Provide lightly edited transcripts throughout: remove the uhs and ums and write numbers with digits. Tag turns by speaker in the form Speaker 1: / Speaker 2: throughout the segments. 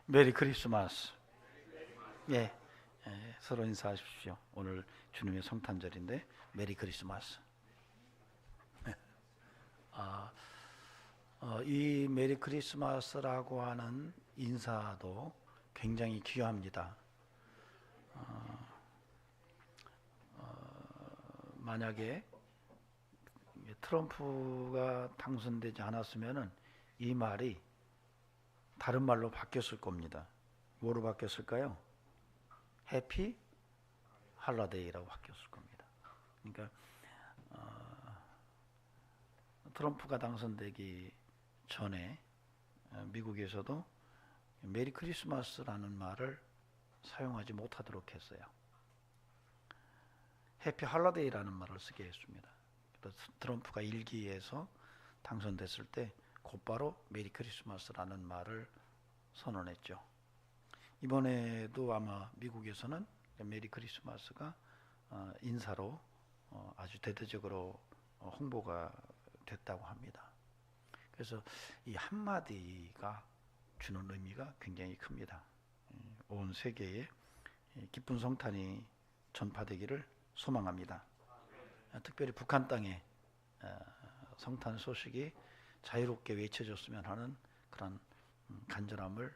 Speaker 1: 메리 크리스마스. 예, 서로 인사하십시오. 오늘 주님의 성탄절인데 메리 크리스마스. 아, 이 메리 크리스마스라고 하는 인사도 굉장히 귀합니다. 만약에 트럼프가 당선되지 않았으면은 이 말이 다른 말로 바뀌었을 겁니다. 뭐로 바뀌었을까요? 해피 할러데이라고 바뀌었을 겁니다. 그러니까 트럼프가 당선되기 전에 미국에서도 메리 크리스마스라는 말을 사용하지 못하도록 했어요. 해피 할러데이라는 말을 쓰게 했습니다. 트럼프가 1기에서 당선됐을 때 곧바로 메리 크리스마스라는 말을 선언했죠. 이번에도 아마 미국에서는 메리 크리스마스가 인사로 아주 대대적으로 홍보가 됐다고 합니다. 그래서 이 한마디가 주는 의미가 굉장히 큽니다. 온 세계에 기쁜 성탄이 전파되기를 소망합니다. 특별히 북한 땅에 성탄 소식이 자유롭게 외쳐졌으면 하는 그런 간절함을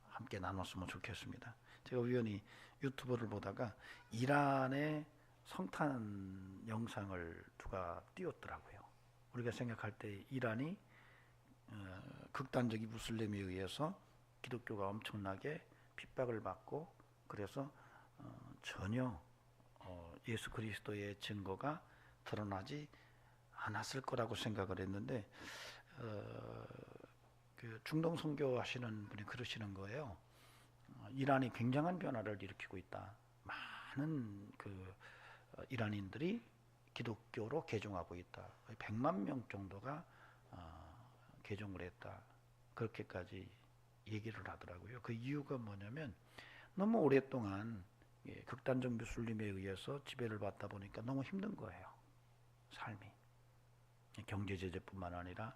Speaker 1: 함께 나눴으면 좋겠습니다. 제가 우연히 유튜브를 보다가 이란의 성탄 영상을 누가 띄웠더라고요. 우리가 생각할 때 이란이 극단적인 무슬림에 의해서 기독교가 엄청나게 핍박을 받고 그래서 전혀 예수 그리스도의 증거가 드러나지 않았을 거라고 생각을 했는데 그 중동 선교하시는 분이 그러시는 거예요. 이란이 굉장한 변화를 일으키고 있다. 많은 이란인들이 기독교로 개종하고 있다. 100만 명 정도가 개종을 했다. 그렇게까지 얘기를 하더라고요. 그 이유가 뭐냐면 너무 오랫동안 극단적 무슬림에 의해서 지배를 받다 보니까 너무 힘든 거예요. 삶이. 경제 제재뿐만 아니라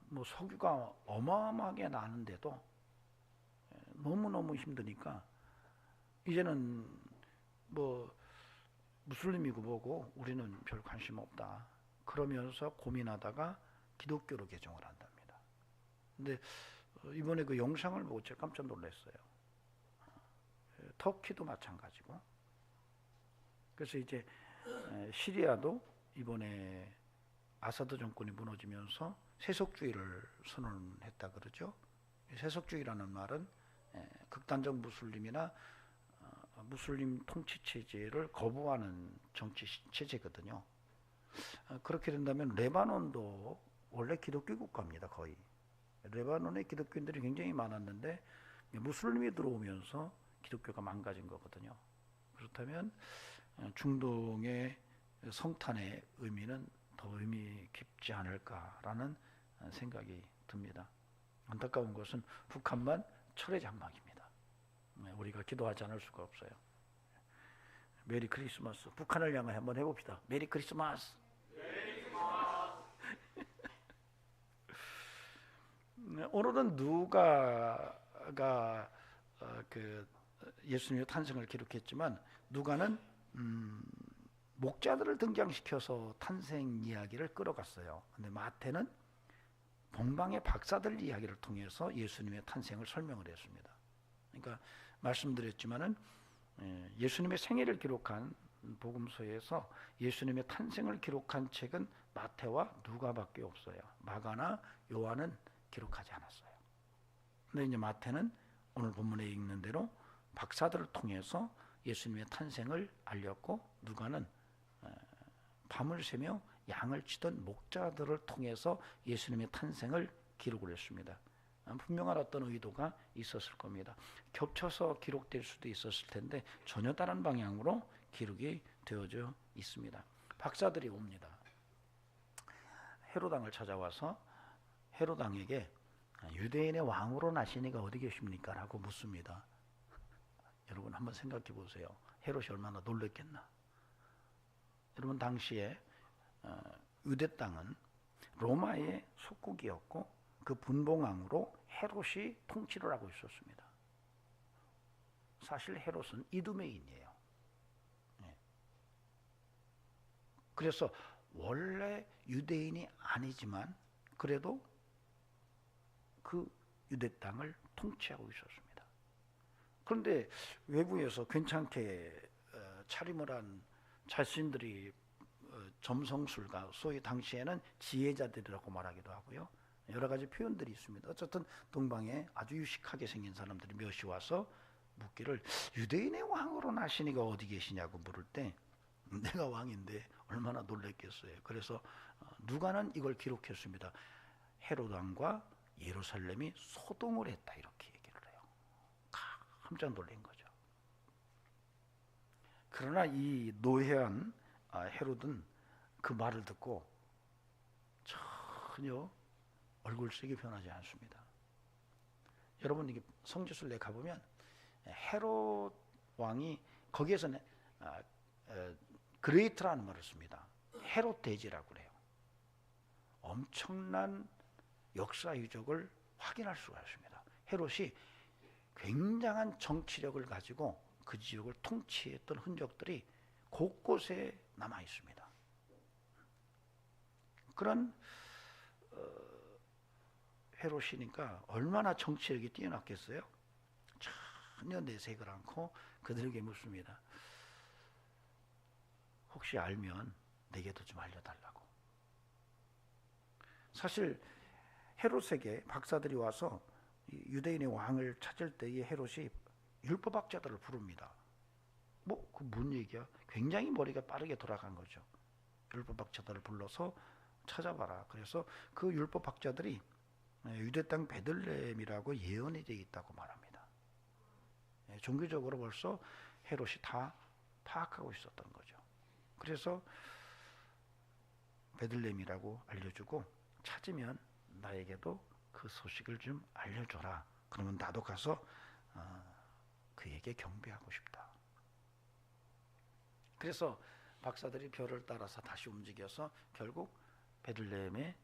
Speaker 1: 뭐 석유가 어마어마하게 나는데도 너무너무 힘드니까 이제는 뭐 무슬림이고 뭐고 우리는 별 관심 없다. 그러면서 고민하다가 기독교로 개종을 한답니다. 근데 이번에 그 영상을 보고 제가 깜짝 놀랐어요. 터키도 마찬가지고. 그래서 이제 시리아도 이번에 아사드 정권이 무너지면서 세속주의를 선언했다 그러죠. 세속주의라는 말은 극단적 무슬림이나 무슬림 통치 체제를 거부하는 정치 체제거든요. 그렇게 된다면 레바논도 원래 기독교 국가입니다. 거의. 레바논에 기독교인들이 굉장히 많았는데 무슬림이 들어오면서 기독교가 망가진 거거든요. 그렇다면 중동의 성탄의 의미는 더 의미 깊지 않을까라는 생각이 듭니다. 안타까운 것은 북한만 철의 장막입니다. 우리가 기도하지 않을 수가 없어요. 메리 크리스마스. 북한을 향해 한번 해봅시다. 메리 크리스마스. 오늘은 누가가 예수님의 탄생을 기록했지만 누가는 목자들을 등장시켜서 탄생 이야기를 끌어갔어요. 근데 마태는 동방의 박사들 이야기를 통해서 예수님의 탄생을 설명을 했습니다. 그러니까 말씀드렸지만은 예수님의 생애를 기록한 복음서에서 예수님의 탄생을 기록한 책은 마태와 누가밖에 없어요. 마가나 요한은 기록하지 않았어요. 근데 이제 마태는 오늘 본문에 읽는 대로 박사들을 통해서 예수님의 탄생을 알렸고 누가는 밤을 새며 양을 치던 목자들을 통해서 예수님의 탄생을 기록을 했습니다. 분명한 어떤 의도가 있었을 겁니다. 겹쳐서 기록될 수도 있었을 텐데 전혀 다른 방향으로 기록이 되어져 있습니다. 박사들이 옵니다. 헤롯 왕을 찾아와서 헤롯 왕에게 유대인의 왕으로 나시니가 어디 계십니까? 라고 묻습니다. 여러분 한번 생각해 보세요. 헤롯이 얼마나 놀랐겠나. 여러분 당시에 유대 땅은 로마의 속국이었고 그 분봉왕으로 헤롯이 통치를 하고 있었습니다. 사실 헤롯은 이두메인이에요. 그래서 원래 유대인이 아니지만 그래도 그 유대 땅을 통치하고 있었습니다. 그런데 외부에서 괜찮게 차림을 한 자신들이 점성술가, 소위 당시에는 지혜자들이라고 말하기도 하고요. 여러 가지 표현들이 있습니다. 어쨌든 동방에 아주 유식하게 생긴 사람들이 몇이 와서 묻기를 유대인의 왕으로 나신 이가 어디 계시냐고 물을 때 내가 왕인데 얼마나 놀랬겠어요. 그래서 누가는 이걸 기록했습니다. 헤롯 왕과 예루살렘이 소동을 했다 이렇게 얘기를 해요. 깜짝 놀란 거죠. 그러나 이 노회한 헤롯은 그 말을 듣고 전혀 얼굴색이 변하지 않습니다. 여러분 이게 성지순례 가보면 헤롯 왕이 거기에서는 그레이트라는 말을 씁니다. 헤롯 대제라고 그래요. 엄청난 역사 유적을 확인할 수가 있습니다. 헤롯이 굉장한 정치력을 가지고 그 지역을 통치했던 흔적들이 곳곳에 남아 있습니다. 그런 헤롯이니까 얼마나 정치력이 뛰어났겠어요? 전혀 내색을 않고 그들에게 묻습니다. 혹시 알면 내게도 좀 알려달라고. 사실 헤롯에게 박사들이 와서 유대인의 왕을 찾을 때에 헤롯이 율법학자들을 부릅니다. 그 뭔 얘기야? 굉장히 머리가 빠르게 돌아간 거죠. 율법학자들을 불러서 찾아봐라. 그래서 그 율법학자들이 유대 땅 베들레헴이라고 예언이 되어 있다고 말합니다. 종교적으로 벌써 헤롯이 다 파악하고 있었던 거죠. 그래서 베들레헴이라고 알려주고 찾으면 나에게도 그 소식을 좀 알려줘라. 그러면 나도 가서 그에게 경배하고 싶다. 그래서 박사들이 별을 따라서 다시 움직여서 결국 베들레헴에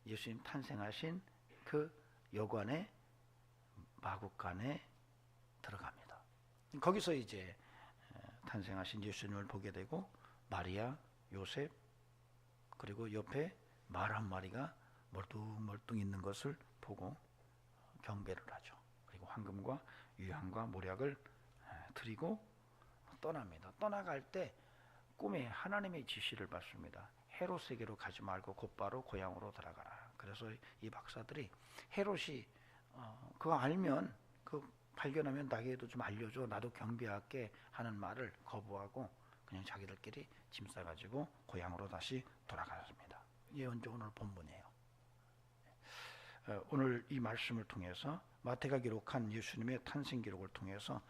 Speaker 1: 예수님 탄생하신 그 여관의 마구간에 들어갑니다. 거기서 이제 탄생하신 예수님을 보게 되고 마리아, 요셉 그리고 옆에 말 한 마리가 멀뚱멀뚱 있는 것을 보고 경배를 하죠. 그리고 황금과 유향과 모략을 드리고 떠납니다. 떠나갈 때 꿈에 하나님의 지시를 받습니다. 헤롯에게로 가지 말고 곧바로 고향으로 돌아가라. 그래서 이 박사들이 헤롯이 그거 알면 발견하면 나에게도 좀 알려줘. 나도 경배할게 하는 말을 거부하고 그냥 자기들끼리 짐 싸가지고 고향으로 다시 돌아갔습니다. 예언자 오늘 본문이에요. 오늘 이 말씀을 통해서 마태가 기록한 예수님의 탄생 기록을 통해서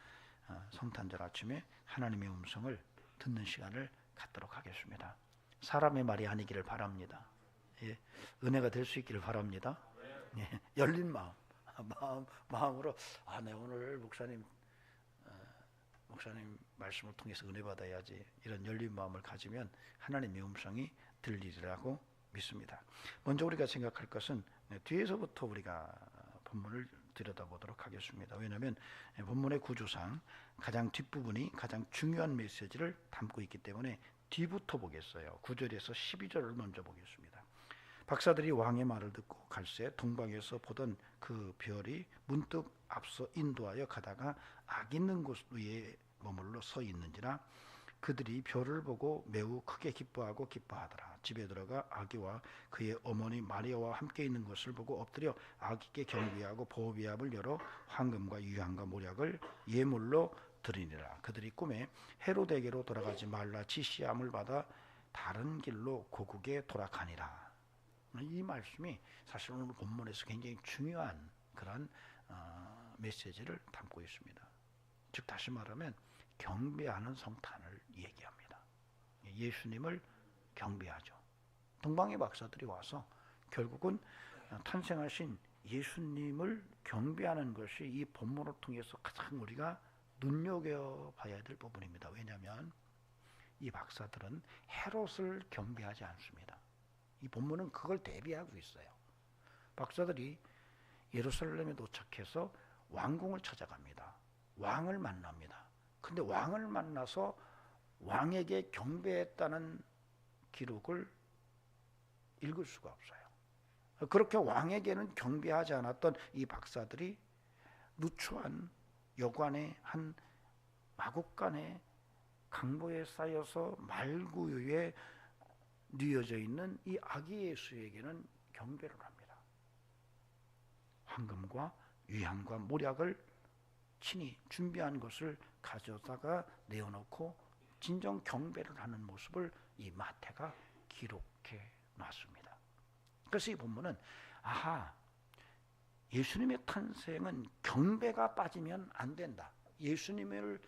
Speaker 1: 성탄절 아침에 하나님의 음성을 듣는 시간을 갖도록 하겠습니다. 사람의 말이 아니기를 바랍니다. 예, 은혜가 될 수 있기를 바랍니다. 예, 열린 마음으로 네, 오늘 목사님 말씀을 통해서 은혜 받아야지 이런 열린 마음을 가지면 하나님의 음성이 들리리라고 믿습니다. 먼저 우리가 생각할 것은 뒤에서부터 우리가 본문을 들여다보도록 하겠습니다. 왜냐하면 본문의 구조상 가장 뒷부분이 가장 중요한 메시지를 담고 있기 때문에 뒤부터 보겠어요. 9절에서 12절을 먼저 보겠습니다. 박사들이 왕의 말을 듣고 갈새 동방에서 보던 그 별이 문득 앞서 인도하여 가다가 악 있는 곳 위에 머물러 서 있는지라 그들이 별을 보고 매우 크게 기뻐하더라. 집에 들어가 아기와 그의 어머니 마리아와 함께 있는 것을 보고 엎드려 아기께 경배하고 보비압을 열어 황금과 유향과 모략을 예물로 드리니라. 그들이 꿈에 헤롯에게로 돌아가지 말라 지시함을 받아 다른 길로 고국에 돌아가니라. 이 말씀이 사실 오늘 본문에서 굉장히 중요한 그런 메시지를 담고 있습니다. 즉 다시 말하면 경배하는 성탄을 얘기합니다. 예수님을 경배하죠. 동방의 박사들이 와서 결국은 탄생하신 예수님을 경배하는 것이 이 본문을 통해서 가장 우리가 눈여겨봐야 될 부분입니다. 왜냐하면 이 박사들은 헤롯을 경배하지 않습니다. 이 본문은 그걸 대비하고 있어요. 박사들이 예루살렘에 도착해서 왕궁을 찾아갑니다. 왕을 만납니다. 근데 왕을 만나서 왕에게 경배했다는 기록을 읽을 수가 없어요. 그렇게 왕에게는 경배하지 않았던 이 박사들이 누추한 여관의 한 마국간의 강보에 쌓여서 말구유에 뉘어져 있는 이 아기 예수에게는 경배를 합니다. 황금과 유향과 모략을 친히 준비한 것을 가져다가 내어놓고 진정 경배를 하는 모습을 이 마태가 기록해 놨습니다. 그래서 이 본문은 예수님의 탄생은 경배가 빠지면 안 된다. 예수님을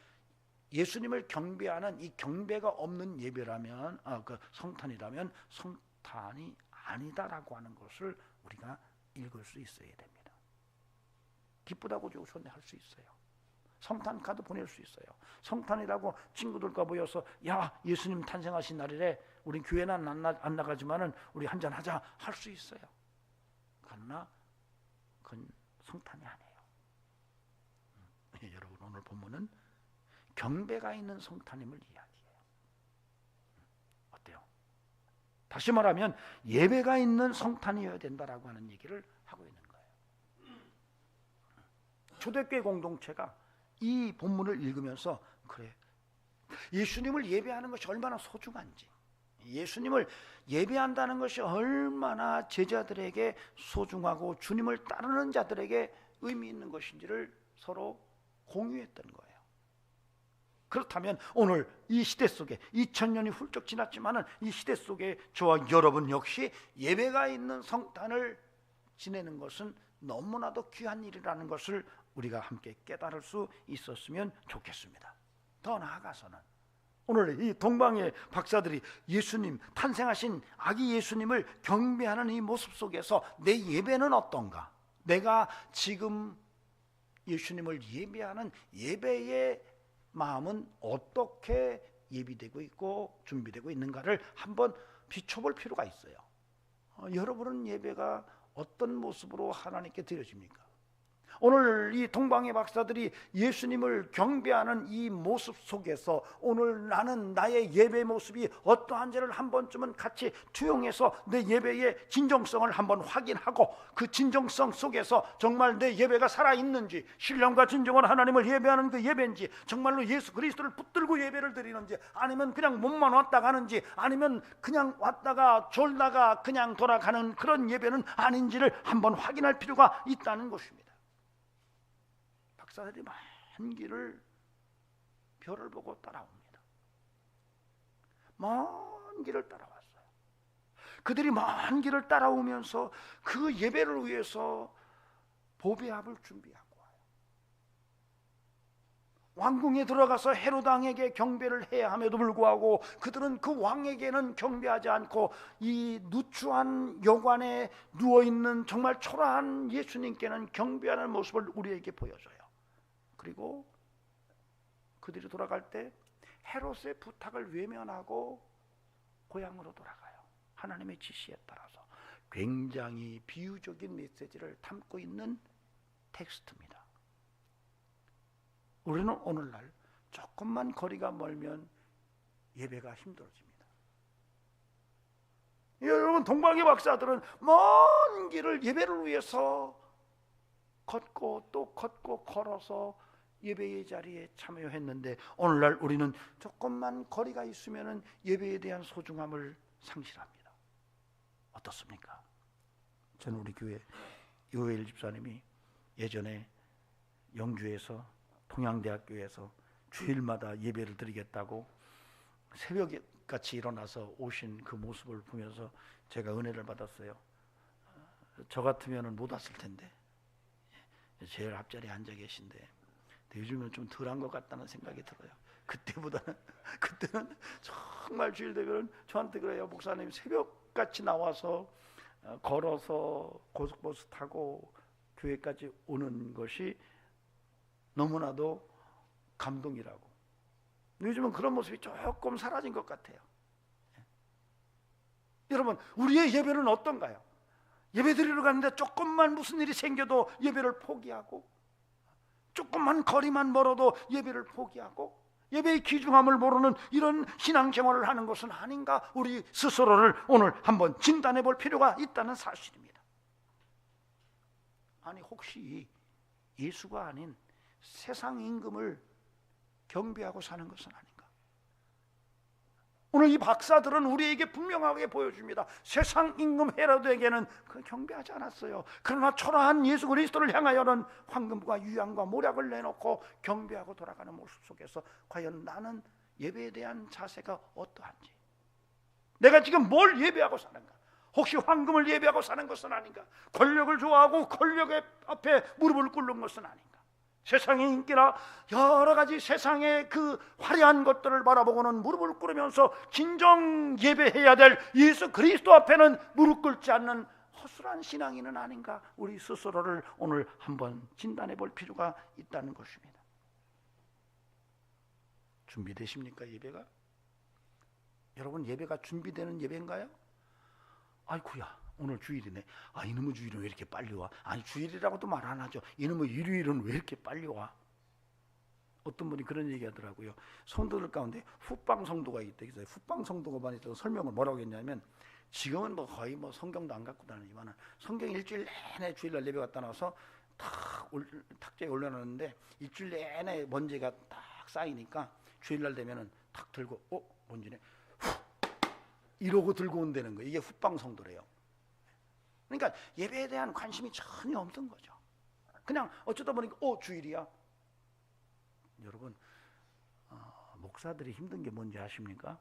Speaker 1: 경배하는 이 경배가 없는 예배라면 그 성탄이라면 성탄이 아니다라고 하는 것을 우리가 읽을 수 있어야 됩니다. 기쁘다고 좋으셨네 할 수 있어요. 성탄 카드 보낼 수 있어요. 성탄이라고 친구들과 모여서 야 예수님 탄생하신 날이래 우리 교회는 안 나가지만은 우리 한잔 하자 할 수 있어요. 그러나 그건 성탄이 아니에요. 여러분 오늘 본문은 경배가 있는 성탄임을 이야기해요. 어때요? 다시 말하면 예배가 있는 성탄이어야 된다라고 하는 얘기를 하고 있는 거예요. 초대교회 공동체가 이 본문을 읽으면서 그래 예수님을 예배하는 것이 얼마나 소중한지, 예수님을 예배한다는 것이 얼마나 제자들에게 소중하고 주님을 따르는 자들에게 의미 있는 것인지를 서로 공유했던 거예요. 그렇다면 오늘 이 시대 속에 2000년이 훌쩍 지났지만은 이 시대 속에 저와 여러분 역시 예배가 있는 성탄을 지내는 것은 너무나도 귀한 일이라는 것을 우리가 함께 깨달을 수 있었으면 좋겠습니다. 더 나아가서는 오늘 이 동방의 박사들이 예수님 탄생하신 아기 예수님을 경배하는 이 모습 속에서 내 예배는 어떤가? 내가 지금 예수님을 예배하는 예배의 마음은 어떻게 예비되고 있고 준비되고 있는가를 한번 비춰볼 필요가 있어요. 여러분은 예배가 어떤 모습으로 하나님께 드려집니까? 오늘 이 동방의 박사들이 예수님을 경배하는 이 모습 속에서 오늘 나는 나의 예배 모습이 어떠한지를 한 번쯤은 같이 투영해서 내 예배의 진정성을 한번 확인하고 그 진정성 속에서 정말 내 예배가 살아있는지, 신령과 진정한 하나님을 예배하는 그 예배인지, 정말로 예수 그리스도를 붙들고 예배를 드리는지, 아니면 그냥 몸만 왔다 가는지, 아니면 그냥 왔다가 졸다가 그냥 돌아가는 그런 예배는 아닌지를 한번 확인할 필요가 있다는 것입니다. 박사들이 먼 길을 별을 보고 따라옵니다. 먼 길을 따라왔어요. 그들이 먼 길을 따라오면서 그 예배를 위해서 보배합을 준비하고 와요. 왕궁에 들어가서 헤롯 왕에게 경배를 해야 함에도 불구하고 그들은 그 왕에게는 경배하지 않고 이 누추한 여관에 누워있는 정말 초라한 예수님께는 경배하는 모습을 우리에게 보여줘요. 그리고 그들이 돌아갈 때 헤롯의 부탁을 외면하고 고향으로 돌아가요. 하나님의 지시에 따라서 굉장히 비유적인 메시지를 담고 있는 텍스트입니다. 우리는 오늘날 조금만 거리가 멀면 예배가 힘들어집니다. 여러분 동방의 박사들은 먼 길을 예배를 위해서 걷고 또 걷고 걸어서 예배의 자리에 참여했는데 오늘날 우리는 조금만 거리가 있으면 예배에 대한 소중함을 상실합니다. 어떻습니까? 저는 우리 교회 요엘 집사님이 예전에 영주에서 동양대학교에서 주일마다 예배를 드리겠다고 새벽에 같이 일어나서 오신 그 모습을 보면서 제가 은혜를 받았어요. 저 같으면 못 왔을 텐데 제일 앞자리에 앉아 계신데 요즘은 좀 덜한 것 같다는 생각이 들어요. 그때는 정말 주일 되면 저한테 그래요. 목사님 새벽같이 나와서 걸어서 고속버스 타고 교회까지 오는 것이 너무나도 감동이라고. 요즘은 그런 모습이 조금 사라진 것 같아요. 여러분 우리의 예배는 어떤가요? 예배 드리러 갔는데 조금만 무슨 일이 생겨도 예배를 포기하고, 조금만 거리만 멀어도 예배를 포기하고, 예배의 귀중함을 모르는 이런 신앙생활을 하는 것은 아닌가, 우리 스스로를 오늘 한번 진단해 볼 필요가 있다는 사실입니다. 아니, 혹시 예수가 아닌 세상 임금을 경배하고 사는 것은 아닌가? 오늘 이 박사들은 우리에게 분명하게 보여줍니다. 세상 임금 헤로드에게는 경배하지 않았어요. 그러나 초라한 예수 그리스도를 향하여는 황금과 유향과 모략을 내놓고 경배하고 돌아가는 모습 속에서 과연 나는 예배에 대한 자세가 어떠한지, 내가 지금 뭘 예배하고 사는가? 혹시 황금을 예배하고 사는 것은 아닌가? 권력을 좋아하고 권력의 앞에 무릎을 꿇는 것은 아닌가? 세상의 인기나 여러 가지 세상의 그 화려한 것들을 바라보고는 무릎을 꿇으면서 진정 예배해야 될 예수 그리스도 앞에는 무릎 꿇지 않는 허술한 신앙인은 아닌가? 우리 스스로를 오늘 한번 진단해 볼 필요가 있다는 것입니다. 준비되십니까? 예배가? 여러분, 예배가 준비되는 예배인가요? 아이쿠야, 오늘 주일이네. 아, 이놈의 주일은 왜 이렇게 빨리 와? 아니, 주일이라고도 말 안 하죠. 이놈의 일요일은 왜 이렇게 빨리 와? 어떤 분이 그런 얘기 하더라고요. 성도들 가운데 훅방 성도가 있대. 그래서 훅방 성도가 있다고 설명을 뭐라고 했냐면, 지금은 뭐 거의 뭐 성경도 안 갖고 다니지만 성경 일주일 내내 주일날 예배 갔다 나와서 탁자에 올려놨는데 일주일 내내 먼지가 딱 쌓이니까 주일날 되면은 탁 들고 먼지네 이러고 들고 온다는 거예요. 이게 훅방 성도래요. 그러니까 예배에 대한 관심이 전혀 없던 거죠. 그냥 어쩌다 보니까 주일이야. 여러분, 목사들이 힘든 게 뭔지 아십니까?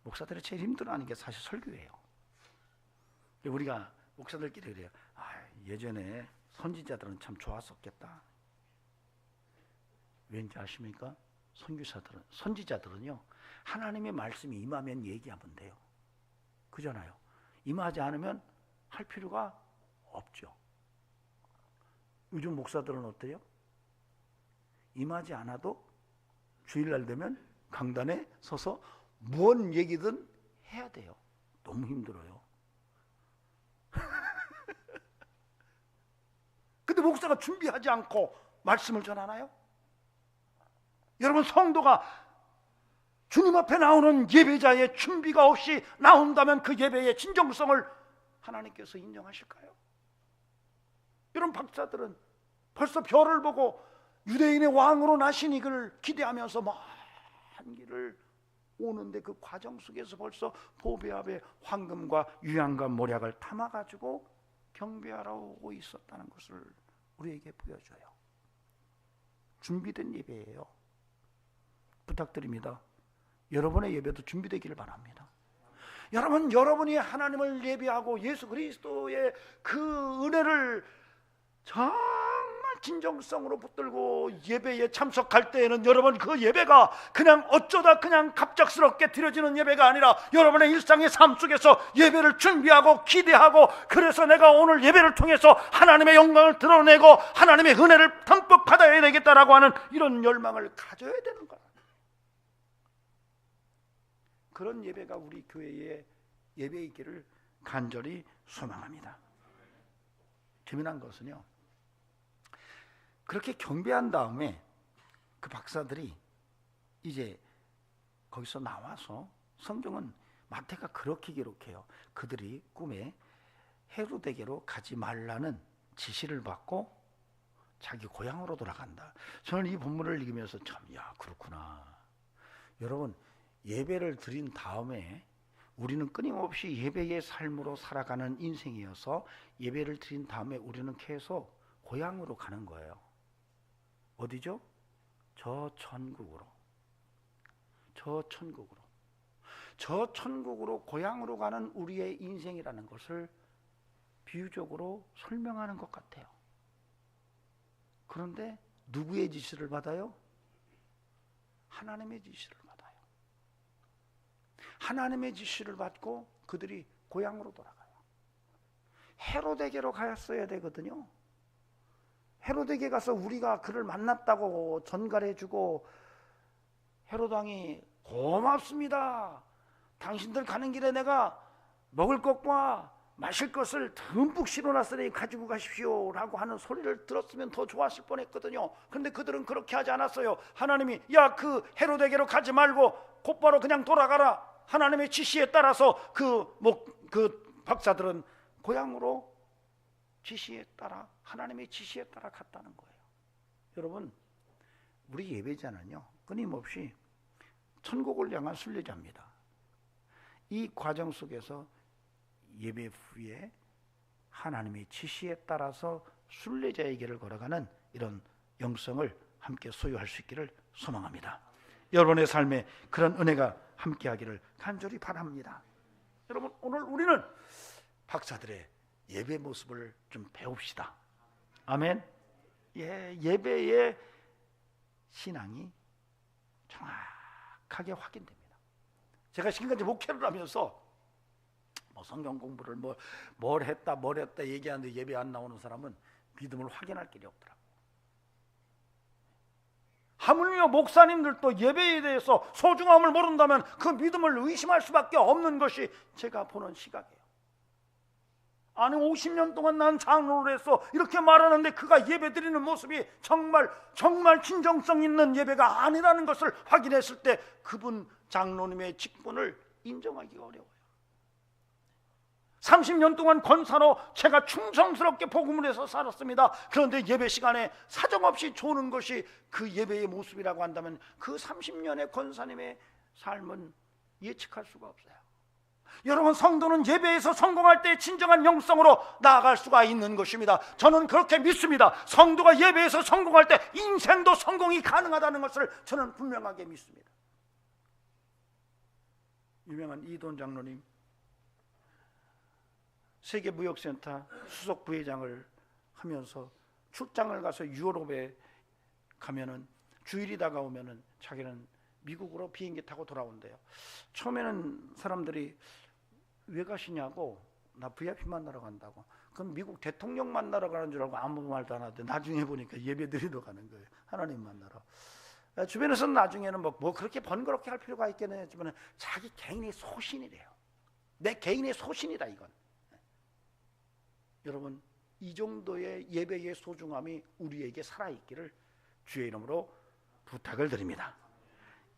Speaker 1: 목사들이 제일 힘들어하는 게 사실 설교예요. 우리가 목사들끼리 그래요. 예전에 선지자들은 참 좋았었겠다. 왠지 아십니까? 선지자들은요, 하나님의 말씀이 임하면 얘기하면 돼요. 그잖아요. 임하지 않으면 할 필요가 없죠. 요즘 목사들은 어때요? 임하지 않아도 주일날 되면 강단에 서서 뭔 얘기든 해야 돼요. 너무 힘들어요. 근데 목사가 준비하지 않고 말씀을 전하나요? 여러분, 성도가 주님 앞에 나오는 예배자의 준비가 없이 나온다면 그 예배의 진정성을 하나님께서 인정하실까요? 이런 박사들은 벌써 별을 보고 유대인의 왕으로 나신 이걸 기대하면서 먼 길을 오는데 그 과정 속에서 벌써 보배 앞에 황금과 유향과 모략을 담아가지고 경배하러 오고 있었다는 것을 우리에게 보여줘요. 준비된 예배예요. 부탁드립니다. 여러분의 예배도 준비되기를 바랍니다. 여러분, 여러분이 하나님을 예배하고 예수 그리스도의 그 은혜를 정말 진정성으로 붙들고 예배에 참석할 때에는 여러분, 그 예배가 그냥 어쩌다 그냥 갑작스럽게 드려지는 예배가 아니라 여러분의 일상의 삶 속에서 예배를 준비하고 기대하고, 그래서 내가 오늘 예배를 통해서 하나님의 영광을 드러내고 하나님의 은혜를 듬뿍 받아야 되겠다라고 하는 이런 열망을 가져야 되는 거야. 그런 예배가 우리 교회의 예배이기를 간절히 소망합니다. 재미난 것은요, 그렇게 경배한 다음에 그 박사들이 이제 거기서 나와서, 성경은 마태가 그렇게 기록해요. 그들이 꿈에 헤로데게로 가지 말라는 지시를 받고 자기 고향으로 돌아간다. 저는 이 본문을 읽으면서 참, 그렇구나. 여러분, 예배를 드린 다음에 우리는 끊임없이 예배의 삶으로 살아가는 인생이어서 예배를 드린 다음에 우리는 계속 고향으로 가는 거예요. 어디죠? 저 천국으로. 저 천국으로 고향으로 가는 우리의 인생이라는 것을 비유적으로 설명하는 것 같아요. 그런데 누구의 지시를 받아요? 하나님의 지시를 받아요. 하나님의 지시를 받고 그들이 고향으로 돌아가요. 헤로데게로 갔어야 되거든요. 헤로데게 가서 우리가 그를 만났다고 전갈해주고, 헤로드 왕이 고맙습니다. 당신들 가는 길에 내가 먹을 것과 마실 것을 듬뿍 실어놨으니 가지고 가십시오 라고 하는 소리를 들었으면 더 좋았을 뻔했거든요. 그런데 그들은 그렇게 하지 않았어요. 하나님이 야, 그 헤로데게로 가지 말고 곧바로 그냥 돌아가라, 하나님의 지시에 따라서 그 박사들은 고향으로 지시에 따라, 하나님의 지시에 따라 갔다는 거예요. 여러분, 우리 예배자는요, 끊임없이 천국을 향한 순례자입니다. 이 과정 속에서 예배 후에 하나님의 지시에 따라서 순례자의 길을 걸어가는 이런 영성을 함께 소유할 수 있기를 소망합니다. 여러분의 삶에 그런 은혜가 함께하기를 간절히 바랍니다. 여러분, 오늘 우리는 박사들의 예배 모습을 좀 배웁시다. 아멘. 예배의 신앙이 정확하게 확인됩니다. 제가 지금까지 목회를 하면서 성경 공부를 뭘 했다 얘기하는데 예배 안 나오는 사람은 믿음을 확인할 길이 없더라고요. 하물며 목사님들도 예배에 대해서 소중함을 모른다면 그 믿음을 의심할 수밖에 없는 것이 제가 보는 시각이에요. 아니, 50년 동안 난 장로를 해서 이렇게 말하는데 그가 예배 드리는 모습이 정말 진정성 있는 예배가 아니라는 것을 확인했을 때 그분 장로님의 직분을 인정하기가 어려워요. 30년 동안 권사로 제가 충성스럽게 복음을 해서 살았습니다. 그런데 예배 시간에 사정없이 조는 것이 그 예배의 모습이라고 한다면 그 30년의 권사님의 삶은 예측할 수가 없어요. 여러분, 성도는 예배에서 성공할 때 진정한 영성으로 나아갈 수가 있는 것입니다. 저는 그렇게 믿습니다. 성도가 예배에서 성공할 때 인생도 성공이 가능하다는 것을 저는 분명하게 믿습니다. 유명한 이돈 장로님, 세계무역센터 수석 부회장을 하면서 출장을 가서 유럽에 가면은 주일이 다가오면은 자기는 미국으로 비행기 타고 돌아온대요. 처음에는 사람들이 왜 가시냐고, 나 VIP 만나러 간다고. 그럼 미국 대통령 만나러 가는 줄 알고 아무 말도 안 하는데 나중에 보니까 예배드리러 가는 거예요. 하나님 만나러. 주변에서는 나중에는 뭐 그렇게 번거롭게 할 필요가 있겠네 했지만 자기 개인의 소신이래요. 내 개인의 소신이다 이건. 여러분, 이 정도의 예배의 소중함이 우리에게 살아있기를 주의 이름으로 부탁을 드립니다.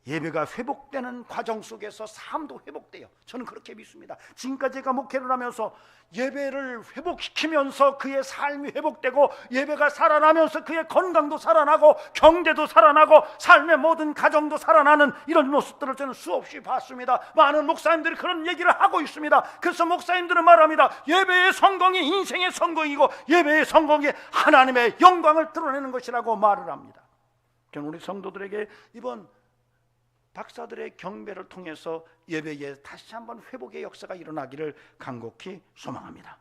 Speaker 1: 예배가 회복되는 과정 속에서 삶도 회복돼요. 저는 그렇게 믿습니다. 지금까지 제가 목회를 하면서 예배를 회복시키면서 그의 삶이 회복되고 예배가 살아나면서 그의 건강도 살아나고 경제도 살아나고 삶의 모든 가정도 살아나는 이런 모습들을 저는 수없이 봤습니다. 많은 목사님들이 그런 얘기를 하고 있습니다. 그래서 목사님들은 말합니다. 예배의 성공이 인생의 성공이고 예배의 성공이 하나님의 영광을 드러내는 것이라고 말을 합니다. 저는 우리 성도들에게 이번 박사들의 경배를 통해서 예배에 다시 한번 회복의 역사가 일어나기를 간곡히 소망합니다.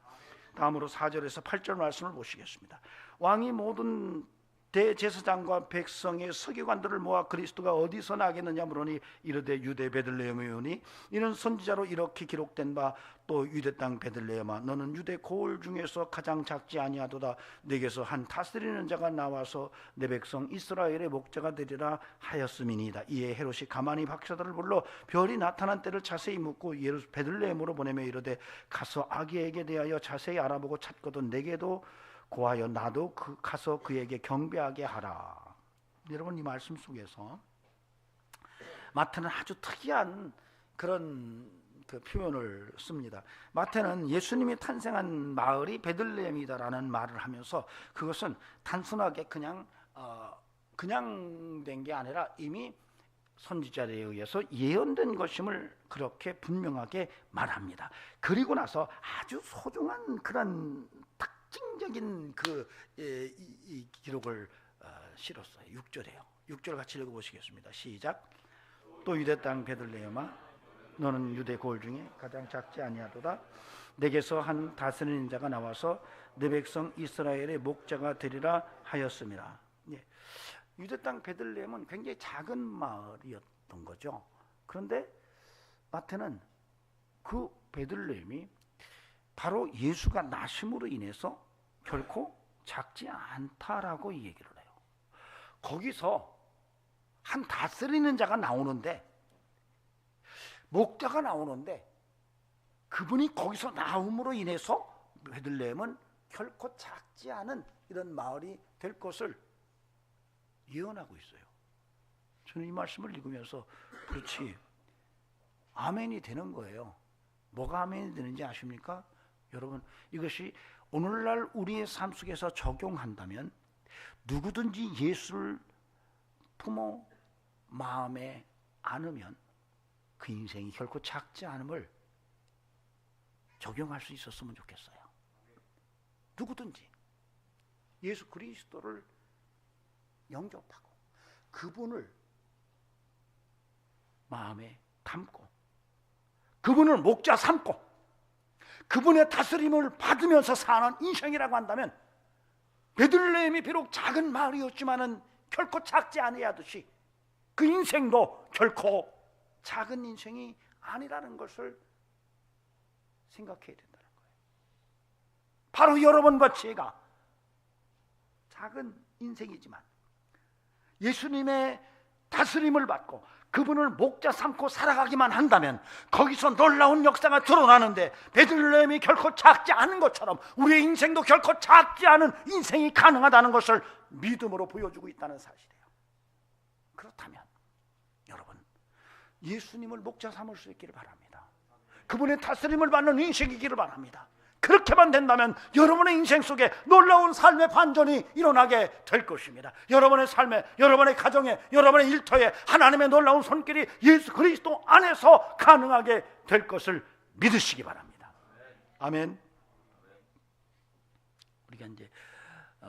Speaker 1: 다음으로 4절에서 8절 말씀을 보시겠습니다. 왕이 모든 대제사장과 백성의 서기관들을 모아 그리스도가 어디서 나겠느냐 물으니 이르되 유대 베들레헴에 오니 이는 선지자로 이렇게 기록된 바 또 유대 땅 베들레헴아 너는 유대 고을 중에서 가장 작지 아니하도다. 내게서 한 다스리는 자가 나와서 내 백성 이스라엘의 목자가 되리라 하였음이니이다. 이에 헤롯이 가만히 박사들을 불러 별이 나타난 때를 자세히 묻고 베들레헴으로 보내며 이르되 가서 아기에게 대하여 자세히 알아보고 찾거든 내게도 고하여 나도 가서 그에게 경배하게 하라. 여러분, 이 말씀 속에서 마태는 아주 특이한 그런 그 표현을 씁니다. 마태는 예수님이 탄생한 마을이 베들레헴이다라는 말을 하면서 그것은 단순하게 그냥 된 게 아니라 이미 선지자에 의해서 예언된 것임을 그렇게 분명하게 말합니다. 그리고 나서 아주 소중한 그런 특징적인 이 기록을 실었어요. 6절에요. 6절 같이 읽어보시겠습니다. 시작. 또 유대 땅 베들레헴아 너는 유대 고을 중에 가장 작지 아니하도다. 내게서 한 다스리는 자가 나와서 내 백성 이스라엘의 목자가 되리라 하였음이라. 유대 땅 베들레헴은 굉장히 작은 마을이었던 거죠. 그런데 마태는 그 베들레헴이 바로 예수가 나심으로 인해서 결코 작지 않다라고 얘기를 해요. 거기서 한 다스리는 자가 나오는데 목자가 나오는데 그분이 거기서 나옴으로 인해서 베들레헴은 결코 작지 않은 이런 마을이 될 것을 예언하고 있어요. 저는 이 말씀을 읽으면서 그렇지, 아멘이 되는 거예요. 뭐가 아멘이 되는지 아십니까? 여러분, 이것이 오늘날 우리의 삶 속에서 적용한다면 누구든지 예수를 품어 마음에 안으면 그 인생이 결코 작지 않음을 적용할 수 있었으면 좋겠어요. 누구든지 예수 그리스도를 영접하고 그분을 마음에 담고 그분을 목자 삼고 그분의 다스림을 받으면서 사는 인생이라고 한다면 베들레헴이 비록 작은 마을이었지만은 결코 작지 아니하듯이 그 인생도 결코 작은 인생이 아니라는 것을 생각해야 된다는 거예요. 바로 여러분과 제가 작은 인생이지만 예수님의 다스림을 받고 그분을 목자 삼고 살아가기만 한다면 거기서 놀라운 역사가 드러나는데, 베들레헴이 결코 작지 않은 것처럼 우리의 인생도 결코 작지 않은 인생이 가능하다는 것을 믿음으로 보여주고 있다는 사실이에요. 그렇다면 여러분, 예수님을 목자 삼을 수 있기를 바랍니다. 그분의 다스림을 받는 인생이기를 바랍니다. 그렇게만 된다면 여러분의 인생 속에 놀라운 삶의 반전이 일어나게 될 것입니다. 여러분의 삶에, 여러분의 가정에, 여러분의 일터에 하나님의 놀라운 손길이 예수 그리스도 안에서 가능하게 될 것을 믿으시기 바랍니다. 아멘. 우리가 이제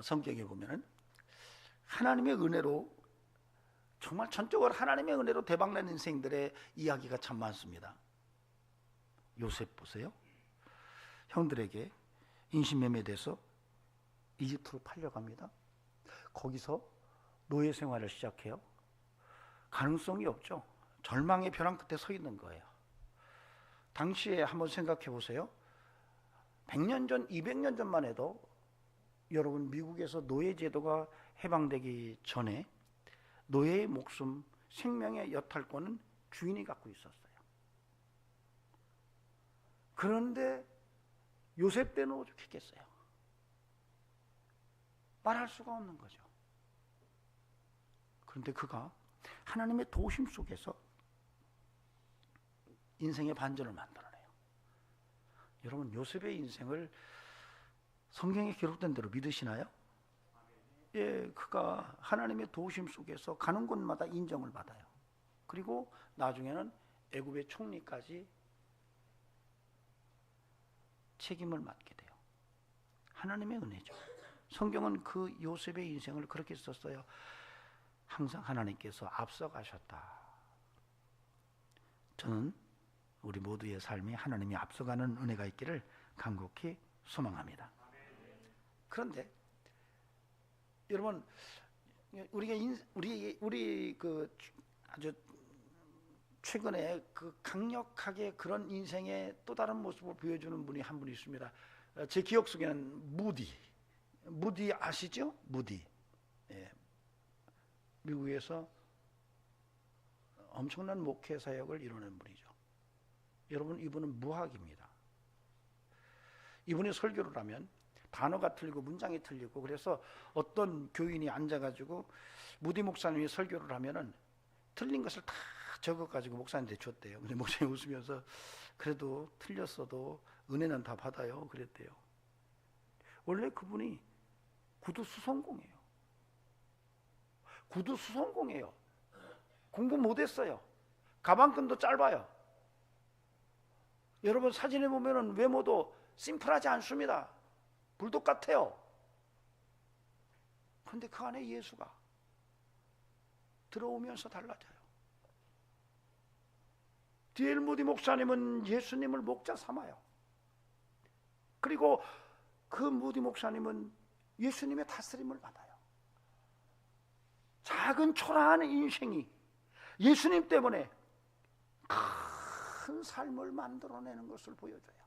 Speaker 1: 성경에 보면은 하나님의 은혜로, 정말 전적으로 하나님의 은혜로 대박난 인생들의 이야기가 참 많습니다. 요셉 보세요. 형들에게 인신매매돼서 이집트로 팔려갑니다. 거기서 노예 생활을 시작해요. 가능성이 없죠. 절망의 벼랑 끝에 서 있는 거예요. 당시에 한번 생각해 보세요. 100년 전, 200년 전만 해도 여러분, 미국에서 노예 제도가 해방되기 전에 노예의 목숨, 생명의 여탈권은 주인이 갖고 있었어요. 그런데 요셉 때는 오죽했겠어요. 말할 수가 없는 거죠. 그런데 그가 하나님의 도우심 속에서 인생의 반전을 만들어내요. 여러분, 요셉의 인생을 성경에 기록된 대로 믿으시나요? 예, 그가 하나님의 도우심 속에서 가는 곳마다 인정을 받아요. 그리고 나중에는 애굽의 총리까지 책임을 맡게 돼요. 하나님의 은혜죠. 성경은 그 요셉의 인생을 그렇게 썼어요. 항상 하나님께서 앞서가셨다. 저는 우리 모두의 삶에 하나님이 앞서가는 은혜가 있기를 간곡히 소망합니다. 그런데 여러분, 우리 그 아주 최근에 그 강력하게 그런 인생의 또 다른 모습을 보여주는 분이 한 분 있습니다. 제 기억 속에는 무디 아시죠? 무디. 예. 미국에서 엄청난 목회 사역을 이루는 분이죠. 여러분, 이분은 무학입니다. 이분이 설교를 하면 단어가 틀리고 문장이 틀리고, 그래서 어떤 교인이 앉아가지고 무디 목사님이 설교를 하면은 틀린 것을 다 적어가지고 목사님한테 줬대요. 근데 목사님이 웃으면서 그래도 틀렸어도 은혜는 다 받아요 그랬대요. 원래 그분이 구두수성공이에요. 구두수성공이에요. 공부 못했어요. 가방끈도 짧아요. 여러분, 사진에 보면은 외모도 심플하지 않습니다. 불독 같아요. 그런데 그 안에 예수가 들어오면서 달라져요. D.L. 무디 목사님은 예수님을 목자 삼아요. 그리고 그 무디 목사님은 예수님의 다스림을 받아요. 작은 초라한 인생이 예수님 때문에 큰 삶을 만들어내는 것을 보여줘요.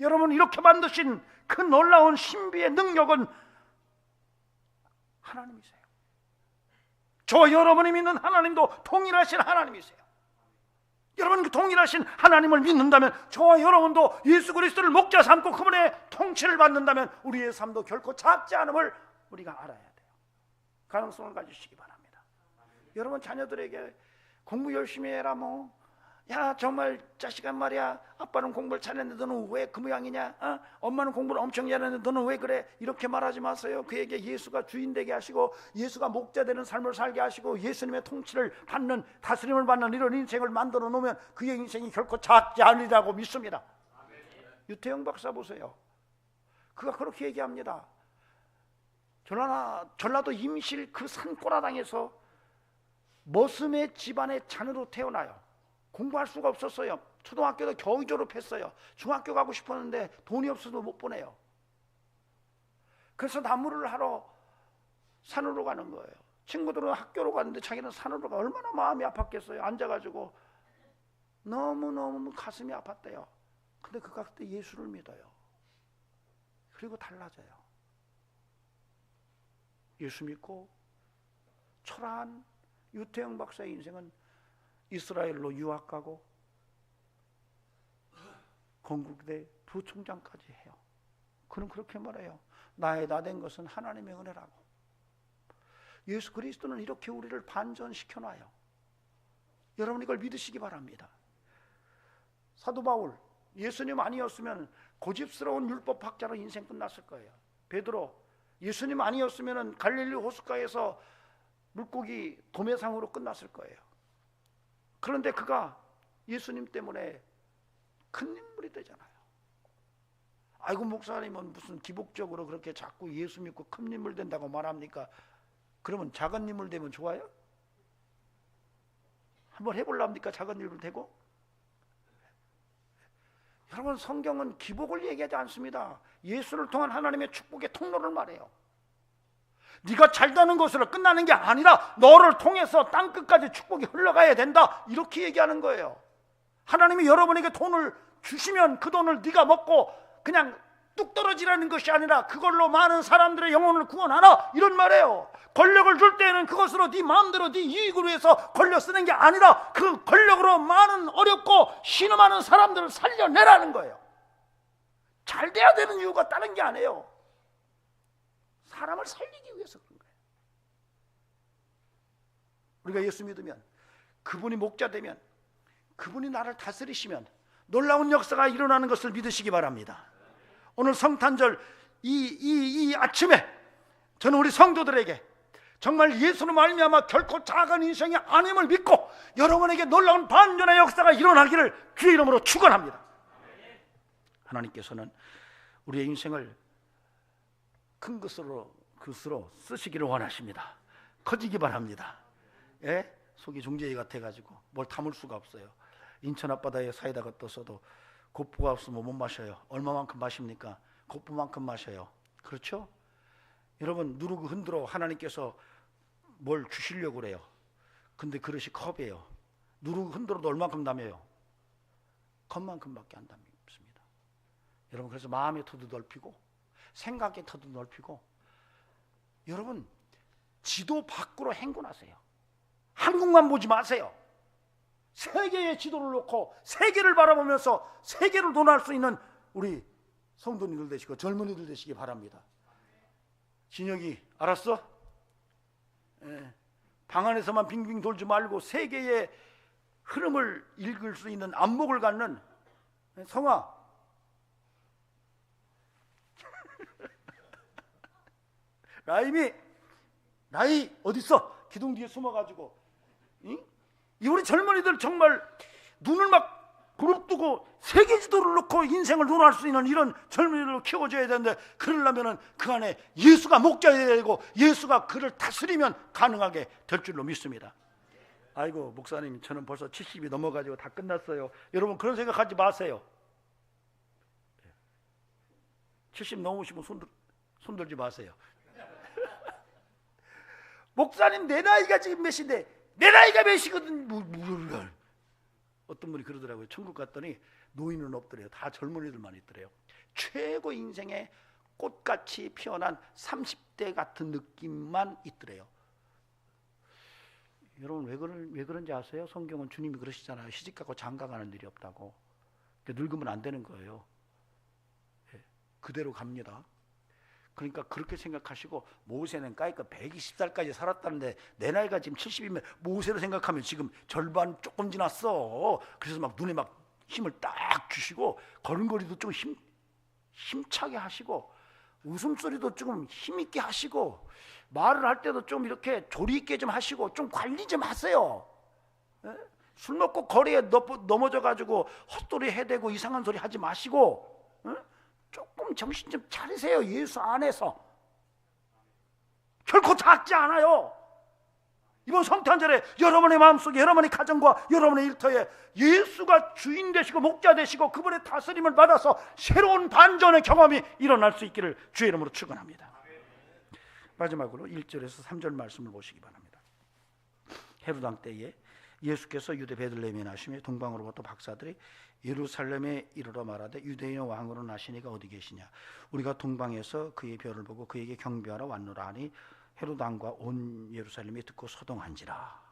Speaker 1: 여러분, 이렇게 만드신 그 놀라운 신비의 능력은 하나님이세요. 저 여러분이 믿는 하나님도 동일하신 하나님이세요. 여러분, 그 동일하신 하나님을 믿는다면, 저와 여러분도 예수 그리스도를 목자 삼고 그분의 통치를 받는다면 우리의 삶도 결코 작지 않음을 우리가 알아야 돼요. 가능성을 가지시기 바랍니다. 여러분, 자녀들에게 공부 열심히 해라, 야, 정말 자식아 말이야, 아빠는 공부를 잘했는데 너는 왜 그 모양이냐? 엄마는 공부를 엄청 잘했는데 너는 왜 그래? 이렇게 말하지 마세요. 그에게 예수가 주인 되게 하시고 예수가 목자 되는 삶을 살게 하시고 예수님의 통치를 받는, 다스림을 받는 이런 인생을 만들어 놓으면 그의 인생이 결코 작지 않으리라고 믿습니다. 유태영 박사 보세요. 그가 그렇게 얘기합니다. 전라도 임실 그 산꼬라당에서 머슴의 집안의 자녀로 태어나요. 공부할 수가 없었어요. 초등학교도 겨우 졸업했어요. 중학교 가고 싶었는데 돈이 없어서 못 보내요. 그래서 나무를 하러 산으로 가는 거예요. 친구들은 학교로 갔는데 자기는 산으로 가. 얼마나 마음이 아팠겠어요. 앉아가지고 너무너무 가슴이 아팠대요. 근데 그가 그때 예수를 믿어요. 그리고 달라져요. 예수 믿고 초라한 유태영 박사의 인생은 이스라엘로 유학 가고 건국대 부총장까지 해요. 그는 그렇게 말해요. 나의 나 된 것은 하나님의 은혜라고. 예수 그리스도는 이렇게 우리를 반전시켜놔요. 여러분, 이걸 믿으시기 바랍니다. 사도 바울, 예수님 아니었으면 고집스러운 율법학자로 인생 끝났을 거예요. 베드로, 예수님 아니었으면 갈릴리 호숫가에서 물고기 도매상으로 끝났을 거예요. 그런데 그가 예수님 때문에 큰 인물이 되잖아요. 아이고, 목사님은 무슨 기복적으로 그렇게 자꾸 예수 믿고 큰 인물 된다고 말합니까? 그러면 작은 인물 되면 좋아요? 한번 해볼랍니까? 작은 인물 되고? 여러분, 성경은 기복을 얘기하지 않습니다. 예수를 통한 하나님의 축복의 통로를 말해요. 네가 잘되는 것으로 끝나는 게 아니라 너를 통해서 땅끝까지 축복이 흘러가야 된다, 이렇게 얘기하는 거예요. 하나님이 여러분에게 돈을 주시면 그 돈을 네가 먹고 그냥 뚝 떨어지라는 것이 아니라 그걸로 많은 사람들의 영혼을 구원하라, 이런 말이에요. 권력을 줄 때에는 그것으로 네 마음대로 네 이익을 위해서 권력 쓰는 게 아니라 그 권력으로 많은 어렵고 신음하는 사람들을 살려내라는 거예요. 잘 돼야 되는 이유가 다른 게 아니에요. 사람을 살리기 위해서 그런 거예요. 우리가 예수 믿으면, 그분이 목자 되면, 그분이 나를 다스리시면 놀라운 역사가 일어나는 것을 믿으시기 바랍니다. 오늘 성탄절 이 아침에 저는 우리 성도들에게 정말 예수로 말미암아 결코 작은 인생이 아님을 믿고 여러분에게 놀라운 반전의 역사가 일어나기를 주의 이름으로 축원합니다. 하나님께서는 우리의 인생을 큰 것으로 쓰시기를 원하십니다. 커지기 바랍니다. 예? 속이 종제이 같아가지고 뭘 담을 수가 없어요. 인천 앞바다에 사이다가 떴어도 고프가 없으면 못 마셔요. 얼마만큼 마십니까? 고프만큼 마셔요. 그렇죠? 여러분, 누르고 흔들어 하나님께서 뭘 주시려고 그래요. 근데 그릇이 컵이에요. 누르고 흔들어도 얼마큼 담아요? 컵만큼밖에 안 담습니다. 여러분, 그래서 마음의 터도 넓히고 생각의 터도 넓히고, 여러분, 지도 밖으로 행군하세요. 한국만 보지 마세요. 세계의 지도를 놓고 세계를 바라보면서 세계를 논할 수 있는 우리 성도님들 되시고 젊은이들 되시기 바랍니다. 진혁이, 알았어? 예, 방 안에서만 빙빙 돌지 말고 세계의 흐름을 읽을 수 있는 안목을 갖는 성아, 라이 어딨어? 기둥 뒤에 숨어가지고, 응? 이 우리 젊은이들 정말 눈을 막 부릅뜨고 세계 지도를 놓고 인생을 논할 수 있는 이런 젊은이들로 키워줘야 되는데, 그러려면 그 안에 예수가 목자여야 되고 예수가 그를 다스리면 가능하게 될 줄로 믿습니다. 아이고, 목사님, 저는 벌써 70이 넘어가지고 다 끝났어요. 여러분, 그런 생각하지 마세요. 70 넘으시면 손 들지 마세요. 목사님, 내 나이가 지금 몇인데? 내 나이가 몇이거든. 어떤 분이 그러더라고요. 천국 갔더니 노인은 없더래요. 다 젊은이들만 있더래요. 최고 인생의 꽃같이 피어난 30대 같은 느낌만 있더래요. 여러분 왜 그런지 아세요? 성경은 주님이 그러시잖아요. 시집가고 장가가는 일이 없다고. 늙으면 안 되는 거예요. 그대로 갑니다. 그러니까 그렇게 생각하시고, 모세는 까이까 120살까지 살았다는데 내 나이가 지금 70이면 모세로 생각하면 지금 절반 조금 지났어. 그래서 막 눈에 막 힘을 딱 주시고, 걸음걸이도 좀 힘차게 하시고, 웃음소리도 조금 힘있게 하시고, 말을 할 때도 좀 이렇게 조리 있게 좀 하시고, 좀 관리 좀 하세요. 술 먹고 거리에 넘어져 가지고 헛소리 해대고 이상한 소리 하지 마시고, 조금 정신 좀 차리세요. 예수 안에서 결코 작지 않아요. 이번 성탄절에 여러분의 마음속에, 여러분의 가정과 여러분의 일터에 예수가 주인 되시고 목자 되시고 그분의 다스림을 받아서 새로운 반전의 경험이 일어날 수 있기를 주의 이름으로 축원합니다. 마지막으로 1절에서 3절 말씀을 보시기 바랍니다. 헤롯 왕 때에 예수께서 유대 베들레헴에 나시며 동방으로부터 박사들이 예루살렘에 이르러 말하되 유대인의 왕으로 나시니가 어디 계시냐? 우리가 동방에서 그의 별을 보고 그에게 경배하러 왔노라 하니 헤롯 왕과 온 예루살렘이 듣고 소동한지라.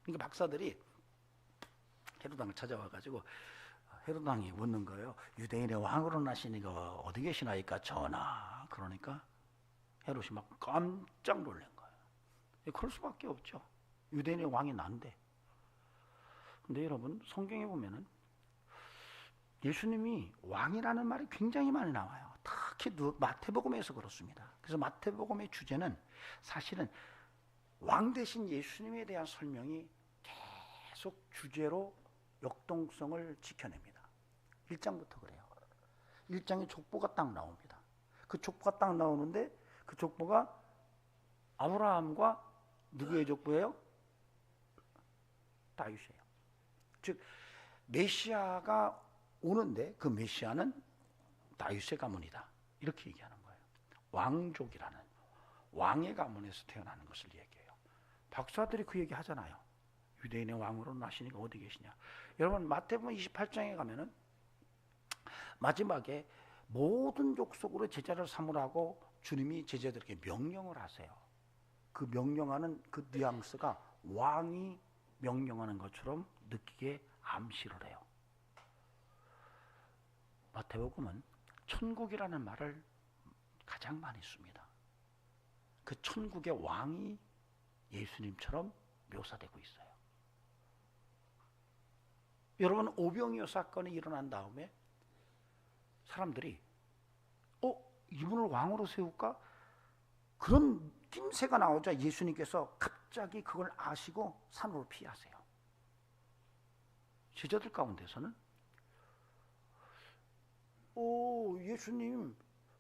Speaker 1: 그러니까 박사들이 헤롯 왕을 찾아와 가지고 헤롯 왕이 묻는 거예요. 유대인의 왕으로 나시니가 어디 계시나이까 전하. 그러니까 헤롯이 막 깜짝 놀란 거예요. 그럴 수밖에 없죠. 유대인의 왕이 난데. 근데 여러분, 성경에 보면은 예수님이 왕이라는 말이 굉장히 많이 나와요. 특히 마태복음에서 그렇습니다. 그래서 마태복음의 주제는 사실은 왕 대신 예수님에 대한 설명이 계속 주제로 역동성을 지켜냅니다. 1장부터 그래요. 1장에 족보가 딱 나옵니다. 그 족보가 딱 나오는데 그 족보가 아브라함과 누구의 족보예요? 다윗이에요. 즉 메시아가 오는데 그 메시아는 다윗의 가문이다. 이렇게 얘기하는 거예요. 왕족이라는 왕의 가문에서 태어나는 것을 얘기해요. 박사들이 그 얘기 하잖아요. 유대인의 왕으로 나시니가 어디 계시냐. 여러분 마태복음 28장에 가면은 마지막에 모든 족속으로 제자를 삼으라고 주님이 제자들에게 명령을 하세요. 그 명령하는 그 뉘앙스가 왕이 명령하는 것처럼 느끼게 암시를 해요. 마태복음은 천국이라는 말을 가장 많이 씁니다. 그 천국의 왕이 예수님처럼 묘사되고 있어요. 여러분, 오병이어 사건이 일어난 다음에 사람들이 이분을 왕으로 세울까? 그런 낌새가 나오자 예수님께서 갑자기 그걸 아시고 산으로 피하세요. 제자들 가운데서는 예수님,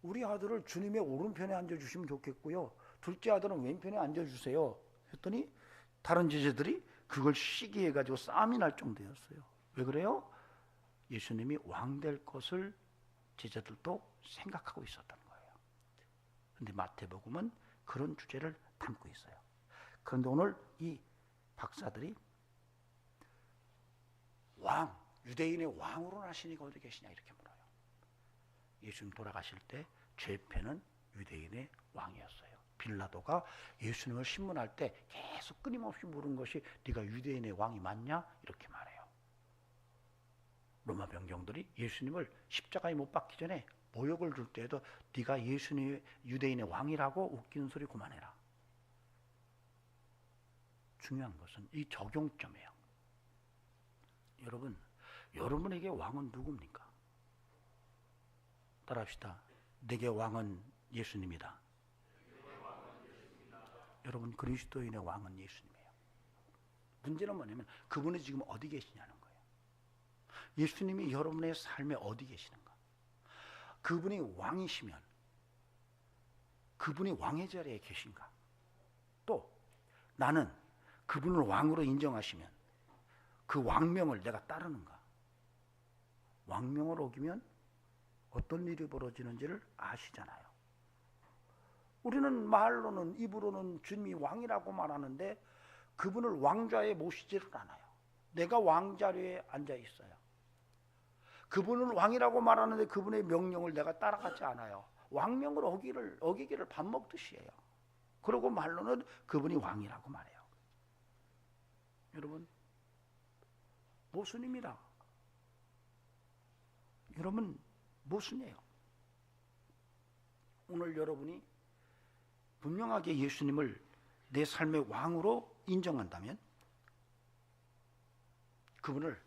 Speaker 1: 우리 아들을 주님의 오른편에 앉아주시면 좋겠고요, 둘째 아들은 왼편에 앉아주세요 했더니 다른 제자들이 그걸 시기해가지고 싸움이 날 정도였어요. 왜 그래요? 예수님이 왕 될 것을 제자들도 생각하고 있었던 거예요. 그런데 마태복음은 그런 주제를 담고 있어요. 그런데 오늘 이 박사들이 유대인의 왕으로 나시니가 어디 계시냐 이렇게 물어요. 예수님 돌아가실 때 죄패는 유대인의 왕이었어요. 빌라도가 예수님을 신문할 때 계속 끊임없이 물은 것이 네가 유대인의 왕이 맞냐? 이렇게 말해요. 로마 병정들이 예수님을 십자가에 못 박기 전에 모욕을 줄 때에도 네가 예수님의 유대인의 왕이라고 웃기는 소리 그만해라. 중요한 것은 이 적용점이에요. 여러분, 여러분에게 왕은 누굽니까? 따라합시다. 내게 왕은 예수님이다. 여러분, 그리스도인의 왕은 예수님이에요. 문제는 뭐냐면 그분이 지금 어디 계시냐는 거예요. 예수님이 여러분의 삶에 어디 계시는가? 그분이 왕이시면 그분이 왕의 자리에 계신가? 또 나는 그분을 왕으로 인정하시면 그 왕명을 내가 따르는가? 왕명을 어기면 어떤 일이 벌어지는지를 아시잖아요. 우리는 말로는, 입으로는 주님이 왕이라고 말하는데 그분을 왕좌에 모시지를 않아요. 내가 왕자리에 앉아 있어요. 그분은 왕이라고 말하는데 그분의 명령을 내가 따라가지 않아요. 왕명을 어기기를 밥 먹듯이 해요. 그러고 말로는 그분이 왕이라고 말해요. 여러분, 모순입니다. 여러분, 모순이에요. 오늘 여러분이 분명하게 예수님을 내 삶의 왕으로 인정한다면 그분을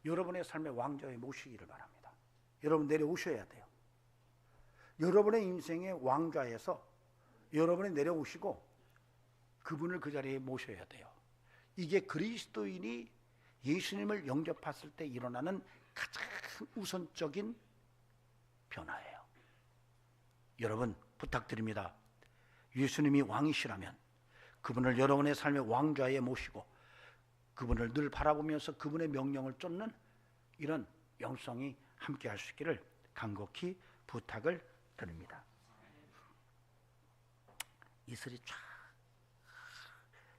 Speaker 1: 여러분의 삶의 왕좌에 모시기를 바랍니다. 여러분 내려오셔야 돼요. 여러분의 인생의 왕좌에서 여러분이 내려오시고 그분을 그 자리에 모셔야 돼요. 이게 그리스도인이 예수님을 영접했을 때 일어나는 가장 우선적인 변화예요. 여러분 부탁드립니다. 예수님이 왕이시라면 그분을 여러분의 삶의 왕좌에 모시고 그분을 늘 바라보면서 그분의 명령을 쫓는 이런 영성이 함께 할 수 있기를 간곡히 부탁을 드립니다. 이슬이 쫙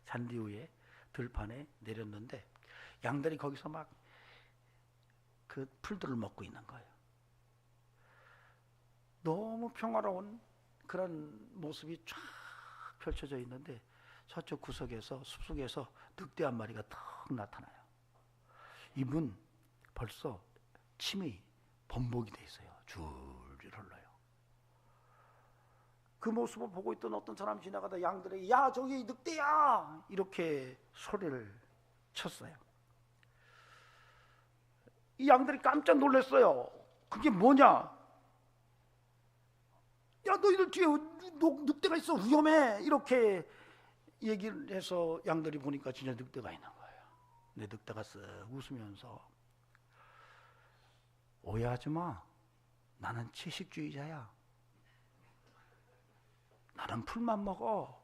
Speaker 1: 잔디 위에 들판에 내렸는데 양들이 거기서 막 그 풀들을 먹고 있는 거예요. 너무 평화로운 그런 모습이 쫙 펼쳐져 있는데 저쪽 구석에서 숲속에서 늑대 한 마리가 탁 나타나요. 이분 벌써 침이 범벅이 돼 있어요. 줄줄 흘러요. 그 모습을 보고 있던 어떤 사람이 지나가다 양들에게 야 저기 늑대야 이렇게 소리를 쳤어요. 이 양들이 깜짝 놀랐어요. 그게 뭐냐? 야 너희들 뒤에 늑대가 있어 위험해 이렇게 얘기를 해서 양들이 보니까 진짜 늑대가 있는 거예요. 근데 늑대가 쓱 웃으면서 오해하지 마. 나는 채식주의자야. 나는 풀만 먹어.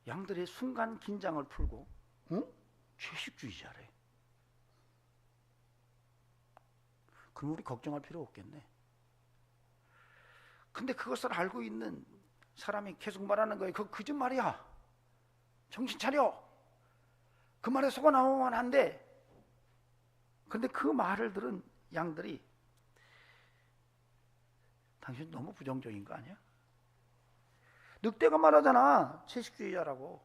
Speaker 1: 양들이 순간 긴장을 풀고 채식주의자래. 그럼 우리 걱정할 필요 없겠네. 근데 그것을 알고 있는 사람이 계속 말하는 거예요. 그거 거짓말이야. 정신 차려. 그 말에 속아 나오면 안 돼. 근데 그 말을 들은 양들이 당신 너무 부정적인 거 아니야? 늑대가 말하잖아. 채식주의자라고.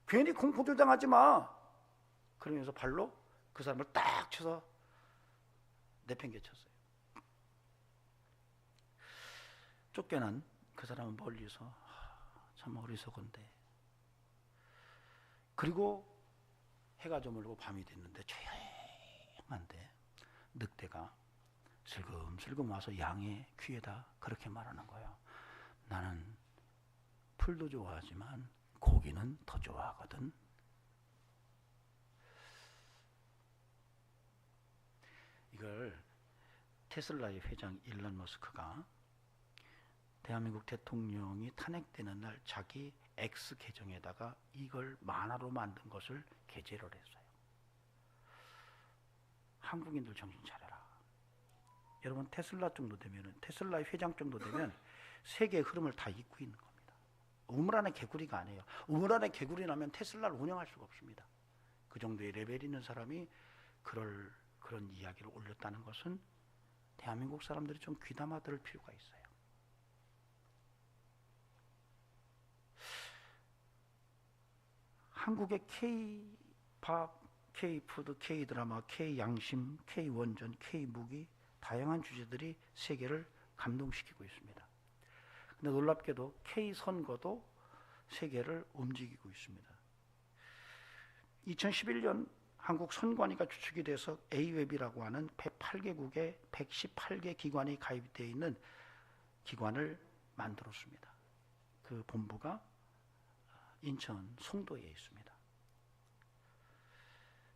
Speaker 1: 괜히 공포조장하지 마. 그러면서 발로 그 사람을 딱 쳐서 내팽개쳤어요. 쫓겨난 그 사람은 멀리서 참 어리석은데. 그리고 해가 저물고 밤이 됐는데 조용한데 늑대가 슬금슬금 와서 양의 귀에다 그렇게 말하는 거예요. 나는 풀도 좋아하지만 고기는 더 좋아하거든. 이걸 테슬라의 회장 일론 머스크가 대한민국 대통령이 탄핵되는 날 자기 X 계정에다가 이걸 만화로 만든 것을 게재를 했어요. 한국인들 정신 차려라. 여러분 테슬라 정도 되면은 테슬라의 회장 정도 되면 세계의 흐름을 다 잇고 있는 겁니다. 우물 안에 개구리가 아니에요. 우물 안에 개구리 나면 테슬라를 운영할 수가 없습니다. 그 정도의 레벨 있는 사람이 그런 이야기를 올렸다는 것은 대한민국 사람들이 좀 귀담아 들을 필요가 있어요. 한국의 K-팝, K-푸드, K-드라마, K-양심, K-원전, K-무기 다양한 주제들이 세계를 감동시키고 있습니다. 근데 놀랍게도 K-선거도 세계를 움직이고 있습니다. 2011년 한국 선관위가 주축이 돼서 A웹이라고 하는 108개국의 118개 기관이 가입되어 있는 기관을 만들었습니다. 그 본부가 인천 송도에 있습니다.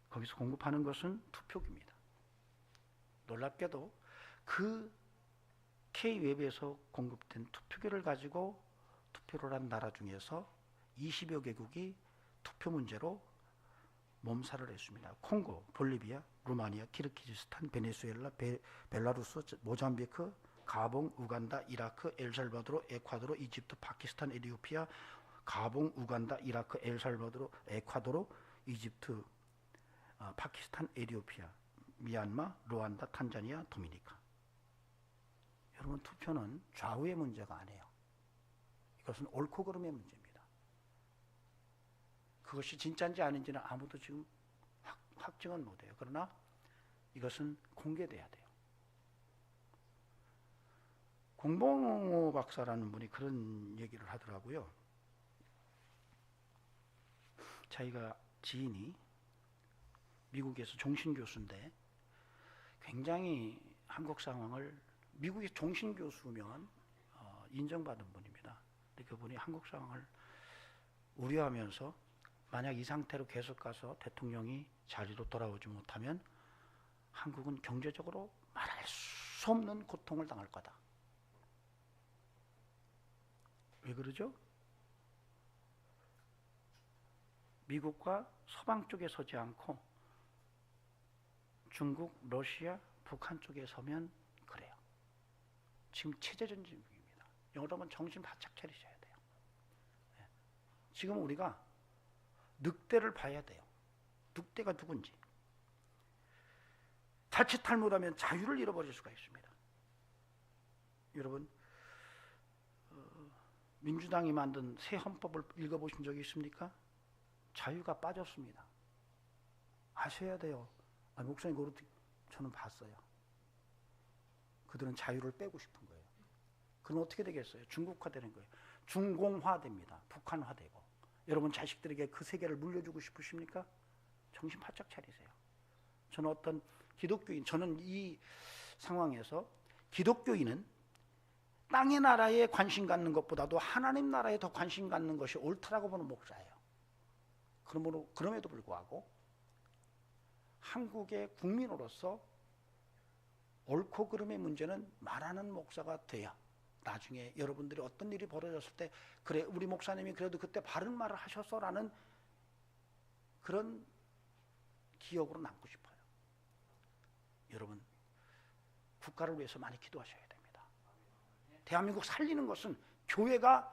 Speaker 1: 거기서 공급하는 것은 투표기입니다. 놀랍게도 그 K웹에서 공급된 투표기를 가지고 투표를 한 나라 중에서 20여 개국이 투표 문제로 몸살을 했습니다. 콩고, 볼리비아, 루마니아, 키르기즈스탄, 베네수엘라, 벨라루스, 모잠비크, 가봉, 우간다, 이라크, 엘살바도르, 에콰도르, 이집트, 파키스탄, 에티오피아, 가봉, 우간다, 이라크, 엘살바도르, 에콰도르, 이집트, 파키스탄, 에티오피아, 미얀마, 루안다, 탄자니아, 도미니카. 여러분 투표는 좌우의 문제가 아니에요. 이것은 옳고 그름의 문제입니다. 그것이 진짜인지 아닌지는 아무도 지금 확증은 못해요. 그러나 이것은 공개돼야 돼요. 공봉호 박사라는 분이 그런 얘기를 하더라고요. 자기가 지인이 미국에서 종신교수인데 굉장히 한국 상황을, 미국의 종신교수면 인정받은 분입니다. 근데 그분이 한국 상황을 우려하면서 만약 이 상태로 계속 가서 대통령이 자리로 돌아오지 못하면 한국은 경제적으로 말할 수 없는 고통을 당할 거다. 왜 그러죠? 미국과 서방 쪽에 서지 않고 중국, 러시아, 북한 쪽에 서면 그래요. 지금 체제전쟁 중입니다. 여러분 정신 바짝 차리셔야 돼요. 지금 우리가 늑대를 봐야 돼요. 늑대가 누군지. 자칫 잘못하면 자유를 잃어버릴 수가 있습니다. 여러분, 민주당이 만든 새 헌법을 읽어보신 적이 있습니까? 자유가 빠졌습니다. 아셔야 돼요. 목사님 그것도 저는 봤어요. 그들은 자유를 빼고 싶은 거예요. 그럼 어떻게 되겠어요? 중국화되는 거예요. 중공화됩니다. 북한화되고. 여러분 자식들에게 그 세계를 물려주고 싶으십니까? 정신 바짝 차리세요. 저는 어떤 기독교인, 저는 이 상황에서 기독교인은 땅의 나라에 관심 갖는 것보다도 하나님 나라에 더 관심 갖는 것이 옳다라고 보는 목사예요. 그럼에도 불구하고 한국의 국민으로서 옳고 그름의 문제는 말하는 목사가 돼야 나중에 여러분들이 어떤 일이 벌어졌을 때 그래 우리 목사님이 그래도 그때 바른 말을 하셨어라는 그런 기억으로 남고 싶어요. 여러분 국가를 위해서 많이 기도하셔야 됩니다. 대한민국 살리는 것은 교회가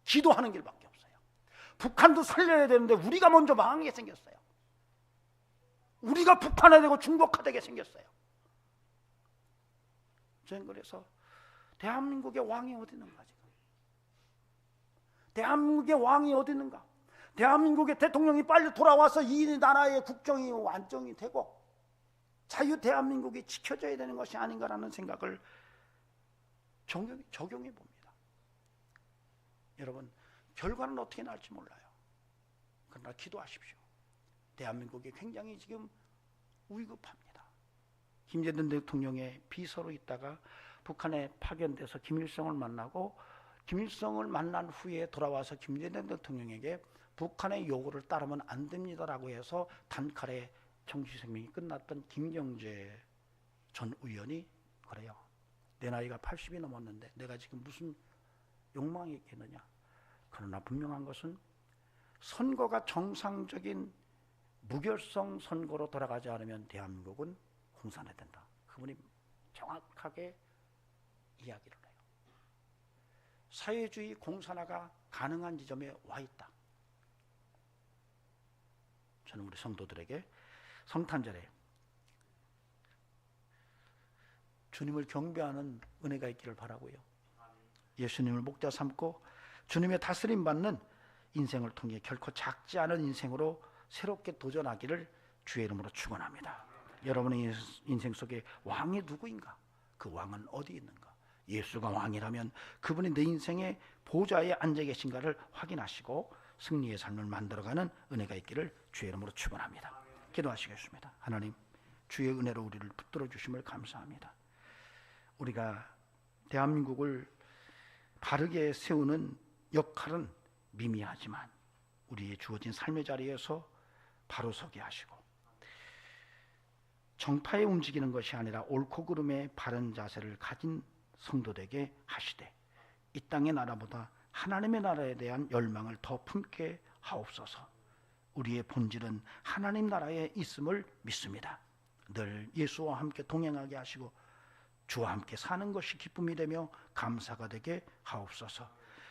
Speaker 1: 기도하는 길밖에 없어요. 북한도 살려야 되는데 우리가 먼저 망하게 생겼어요. 우리가 북한화되고 중국화되게 생겼어요. 저는 그래서 대한민국의 왕이 어디 있는가 지금? 대한민국의 왕이 어디 있는가? 대한민국의 대통령이 빨리 돌아와서 이 나라의 국정이 안정이 되고 자유 대한민국이 지켜져야 되는 것이 아닌가라는 생각을 적용해 봅니다. 여러분 결과는 어떻게 날지 몰라요. 그러나 기도하십시오. 대한민국이 굉장히 지금 위급합니다. 김대중 대통령의 비서로 있다가 북한에 파견돼서 김일성을 만나고 김일성을 만난 후에 돌아와서 김대중 대통령에게 북한의 요구를 따르면 안 됩니다라고 해서 단칼에 정치 생명이 끝났던 김경재 전 의원이 그래요. 내 나이가 80이 넘었는데 내가 지금 무슨 욕망이 있겠느냐. 그러나 분명한 것은 선거가 정상적인 무결성 선거로 돌아가지 않으면 대한민국은 공산화된다. 그분이 정확하게 이야기를 해요. 사회주의 공산화가 가능한 지점에 와 있다. 저는 우리 성도들에게 성탄절에 주님을 경배하는 은혜가 있기를 바라고요. 예수님을 목자 삼고 주님의 다스림 받는 인생을 통해 결코 작지 않은 인생으로 새롭게 도전하기를 주의 이름으로 축원합니다. 여러분의 인생 속에 왕이 누구인가? 그 왕은 어디 있는가? 예수가 왕이라면 그분이 내 인생의 보좌에 앉아 계신가를 확인하시고 승리의 삶을 만들어가는 은혜가 있기를 주의 이름으로 축원합니다. 기도하시겠습니다. 하나님, 주의 은혜로 우리를 붙들어 주심을 감사합니다. 우리가 대한민국을 바르게 세우는 역할은 미미하지만 우리의 주어진 삶의 자리에서 바로 서게 하시고 정파에 움직이는 것이 아니라 옳고 그름의 바른 자세를 가진 성도되게 하시되 이 땅의 나라보다 하나님의 나라에 대한 열망을 더 품게 하옵소서. 우리의 본질은 하나님 나라에 있음을 믿습니다. 늘 예수와 함께 동행하게 하시고 주와 함께 사는 것이 기쁨이 되며 감사가 되게 하옵소서.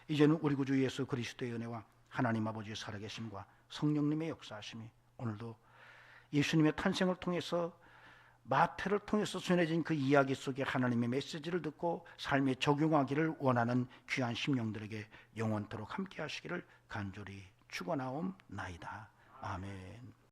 Speaker 1: 이제는 우리 구주 예수 그리스도의 은혜와 하나님 아버지의 살아계심과 성령님의 역사하심이 오늘도 예수님의 탄생을 통해서 마태를 통해서 전해진 그 이야기 속에 하나님의 메시지를 듣고 삶에 적용하기를 원하는 귀한 심령들에게 영원토록 함께 하시기를 간절히 축원하옵나이다. 아멘.